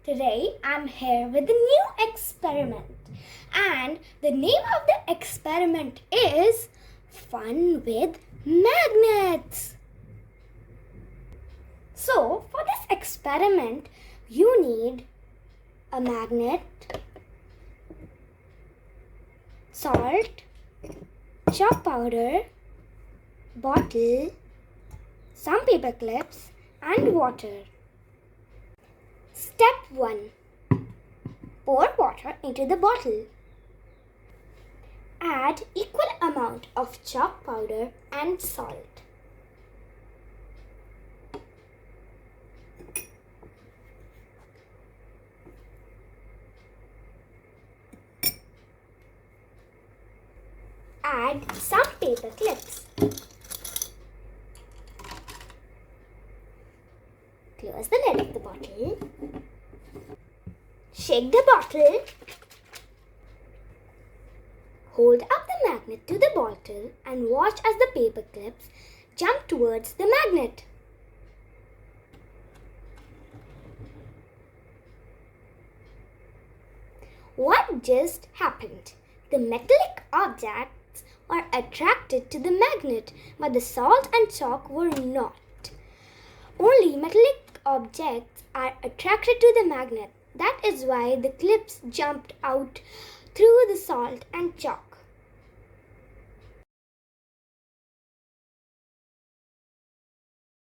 Today I'm here with a new experiment, and the name of the experiment is Fun with Magnets. So, for this experiment, you need a magnet, salt, chalk powder, bottle, some paper clips, and water. Step 1. Pour water into the bottle. Add equal amount of chalk powder and salt. Add some paper clips. Close the lid of the bottle. Shake the bottle. Hold up the magnet to the bottle and watch as the paper clips jump towards the magnet. What just happened? The metallic objects were attracted to the magnet, but the salt and chalk were not. Only metallic objects are attracted to the magnet. That is why the clips jumped out through the salt and chalk.